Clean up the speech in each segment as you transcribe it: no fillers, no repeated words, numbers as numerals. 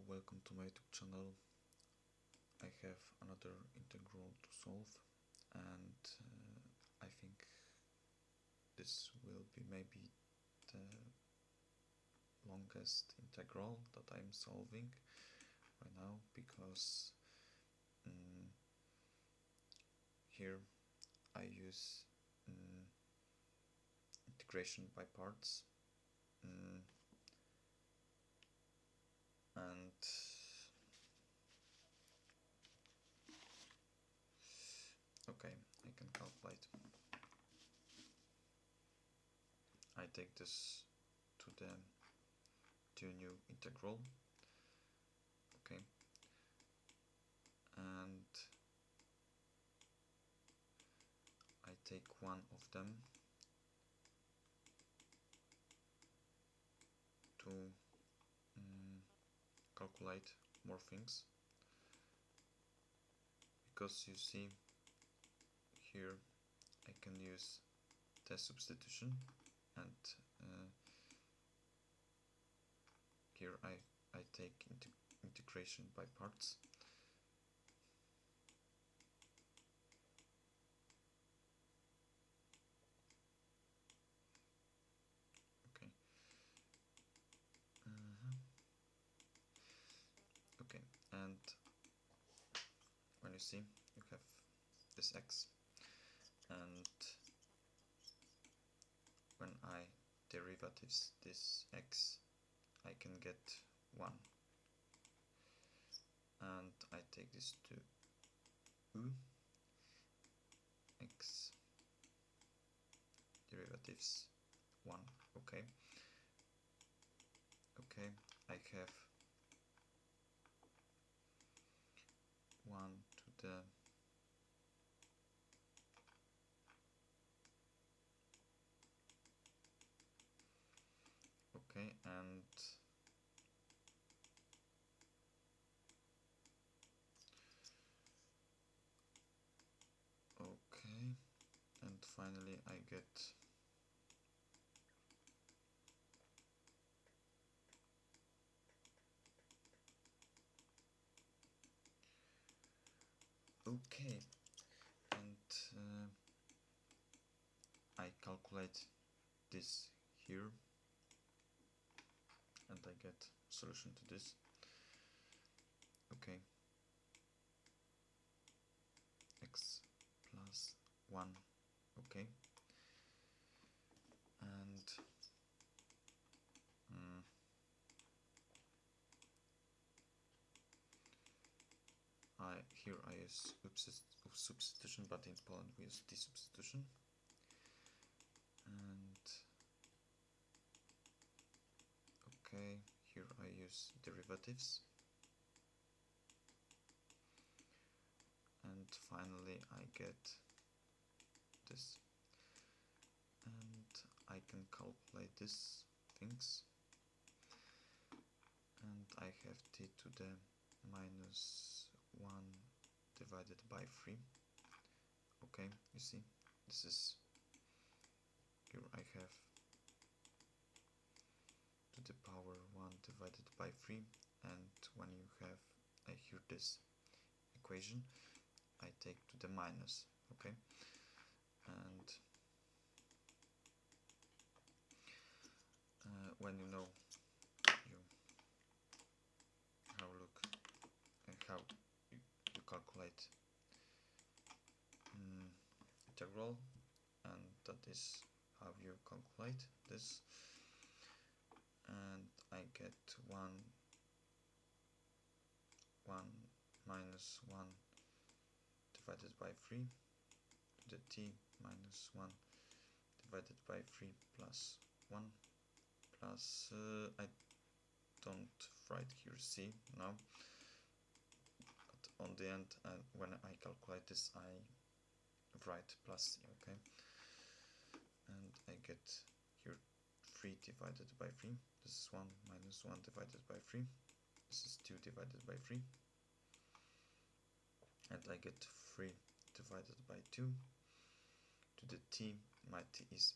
welcome to my YouTube channel. I have another integral to solve, and I think this will be maybe the longest integral that I'm solving right now, because here I use integration by parts, and okay, I can calculate. I take this to the new integral, okay, and I take one of them to calculate more things, because you see here I can use the substitution, and here I take integration by parts. Okay. Okay, and when you see, you have this x, and when I derivatives this x, I can get 1, and I take this to u x derivatives 1. Okay, I have 1 to the and and finally I get and I calculate this here, and I get solution to this. Okay, x plus 1. Okay, and here I use substitution, but in Poland we use substitution. And okay, here I use derivatives, and finally I get this, and I can calculate these things, and I have t to the minus 1 divided by 3. Okay, you see, this is, here I have to the power 1 divided by 3, and when you have here this equation, I take to the minus. Okay, and when you know how you calculate integral, and that is how you calculate this, and I get 1 minus 1 divided by 3 to the t minus 1 divided by 3 plus 1 plus I don't write here c now, but on the end, when I calculate this, I write plus c. Okay, and I get here 3 divided by 3. This is 1 minus 1 divided by 3. This is 2 divided by 3, and I get 3 divided by 2 to the t. My t is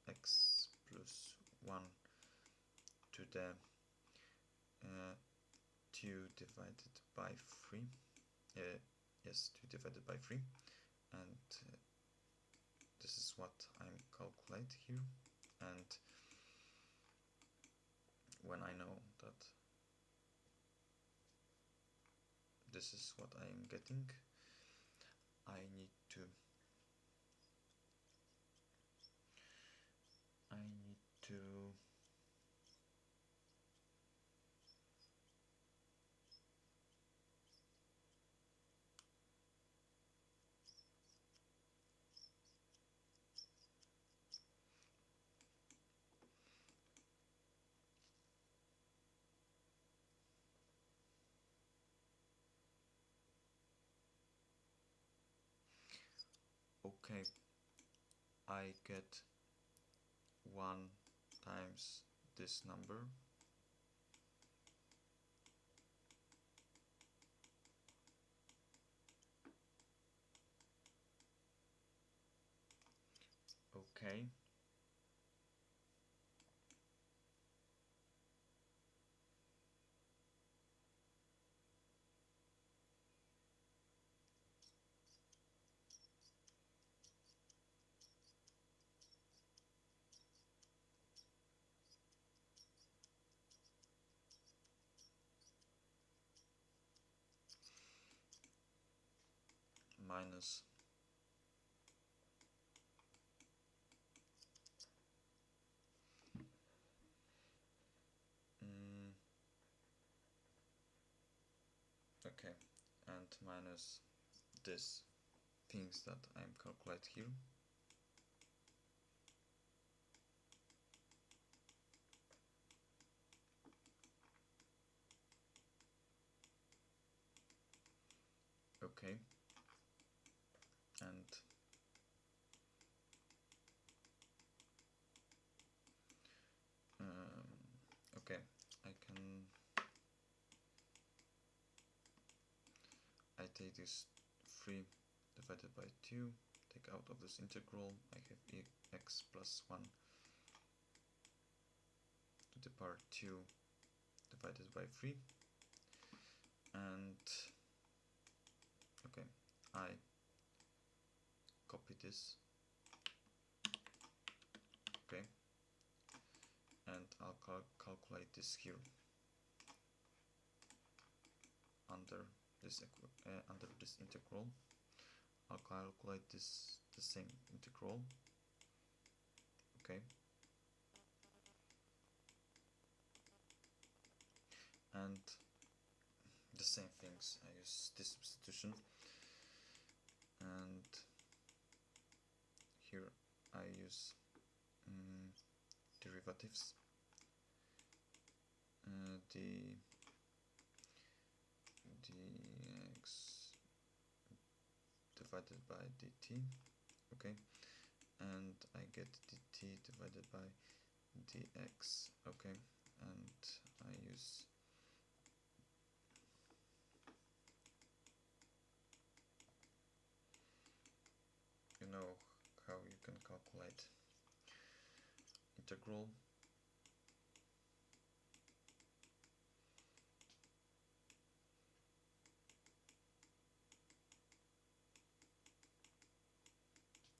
x plus 1 to the 2 divided by 3. Yes, 2 divided by 3, and this is what I'm calculate here. And when I know that this is what I am getting, I need to okay, I get 1 times this number, okay, minus okay, and minus this things that I'm calculate here. Okay, and okay, I take this 3 divided by 2, take out of this integral, I have x plus 1 to the power 2 divided by 3, and okay, I copy this, okay, and I'll calculate this here under this integral. I'll calculate this the same integral, okay, and the same things. I use this substitution, and here I use derivatives. Dx divided by dt, okay, and I get dt divided by dx, okay, and I use you know how you can calculate integral.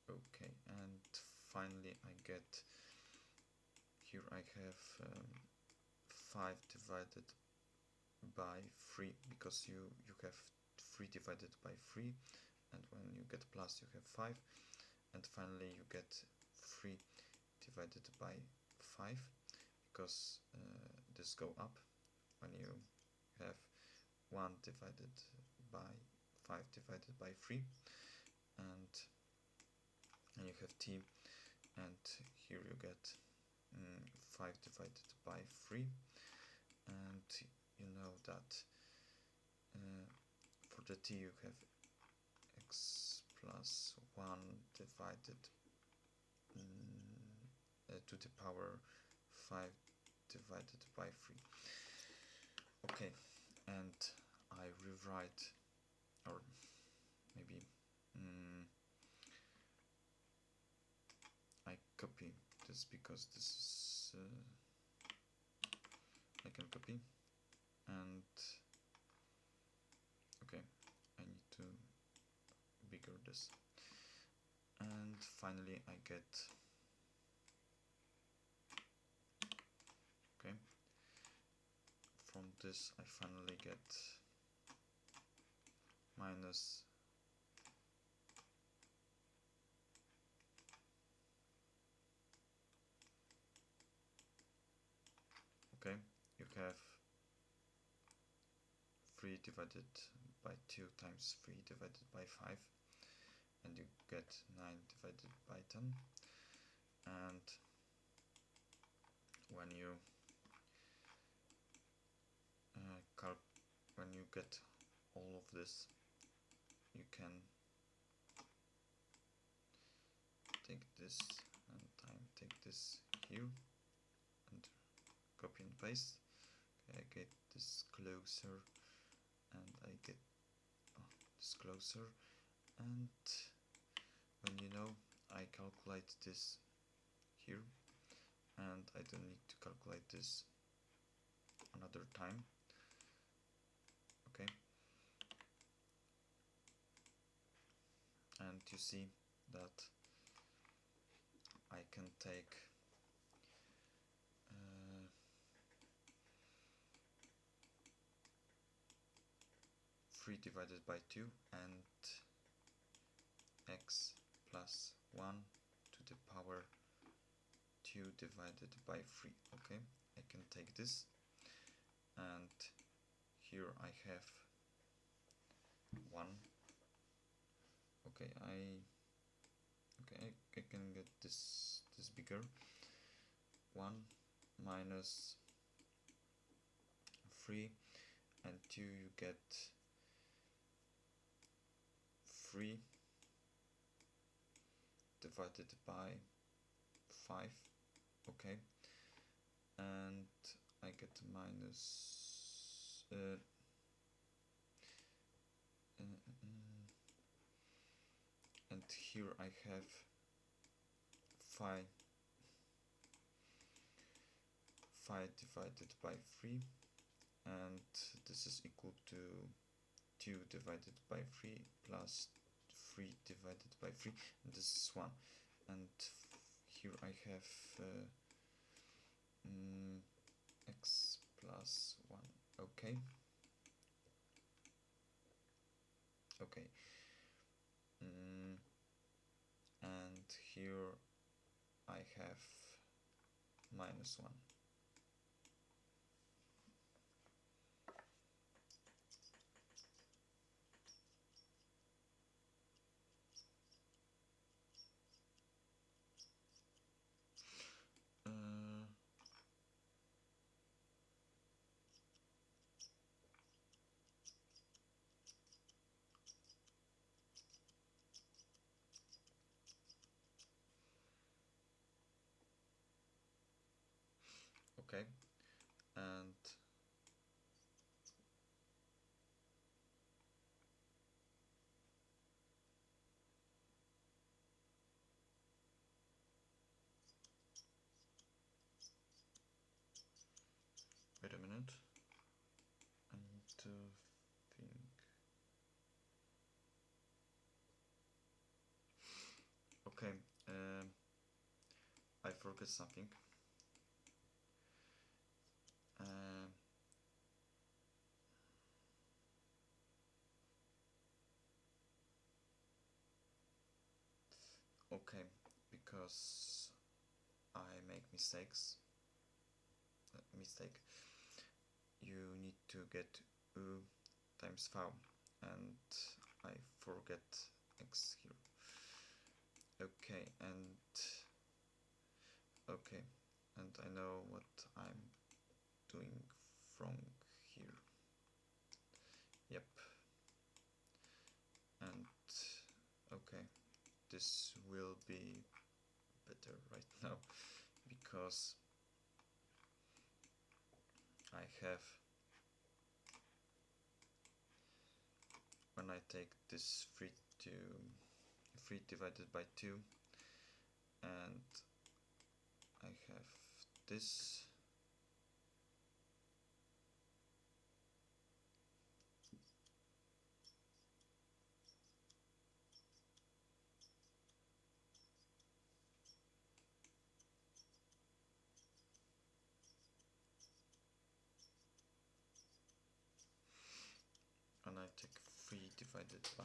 Okay, and finally I get here I have 5 divided by 3, because you have 3 divided by 3, and when you get plus you have 5, and finally you get 3 divided by 5, because this go up when you have 1 divided by 5 divided by 3, and you have t, and here you get 5 divided by 3, and you know that for the t you have x plus 1 divided to the power 5 divided by 3. Okay, and I rewrite, or maybe I copy this, because this is I can copy, and configure this. And finally I get, okay, from this I finally get minus okay, you have 3 divided by 2 times 3 divided by 5, and you get 9 divided by 10. And when you when you get all of this, you can take this and take this here and copy and paste. Okay, I get this closer, and I get this closer, and when you know, I calculate this here, and I don't need to calculate this another time. Okay, and you see that I can take 3 divided by 2 and x plus 1 to the power 2 divided by 3. Okay, I can take this, and here I have 1. Okay, I can get this bigger. 1 minus 3, and 2 you get 3 divided by 5. Okay, and I get minus and here I have 5 divided by 3, and this is equal to 2 divided by 3 plus 3 divided by 3, and this is 1. And here I have x plus 1. Okay. Okay. And here I have minus 1. Okay, and wait a minute, I need to think. Okay, I forgot something. Okay, because I make mistakes. You need to get u times v, and I forget x here. Okay, and I know what I'm doing from here. Yep. And okay, this will be better right now, because I have, when I take this 3 divided by 2, and I have this, divided by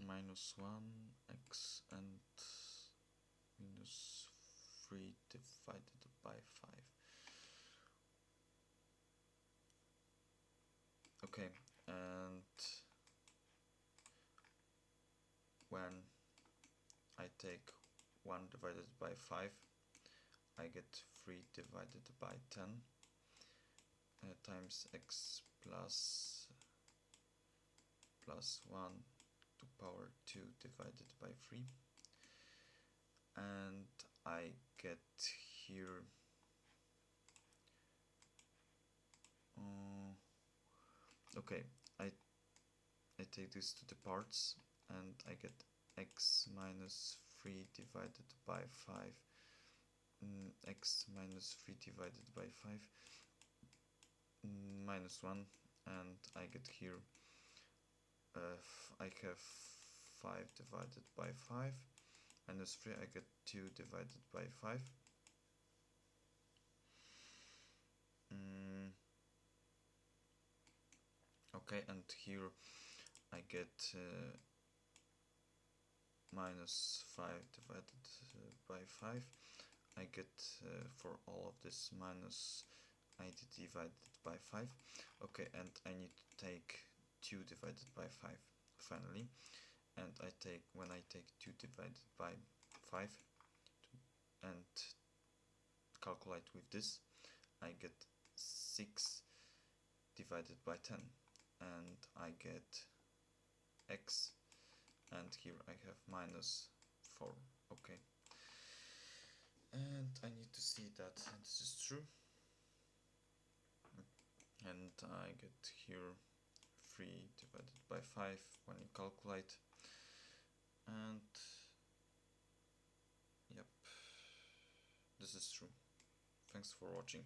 minus 1 x and minus 3 divided by 5. Okay, and when I take 1 divided by 5, I get 3 divided by 10 times x plus 1 to power 2 divided by 3, and I get here okay, I take this to the parts and I get x minus 3 divided by 5, x minus 3 divided by 5 minus 1, and I get here I have 5 divided by 5 minus 3, I get 2 divided by 5. Okay, and here I get minus 5 divided by 5. I get for all of this minus 80 divided by 5. Okay, and I need to take 2 divided by 5 finally, and when I take 2 divided by 5 and calculate with this, I get 6 divided by 10, and I get x, and here I have minus 4. Okay, and I need to see that this is true, and I get here 3 divided by 5 when you calculate, and yep, this is true. Thanks for watching.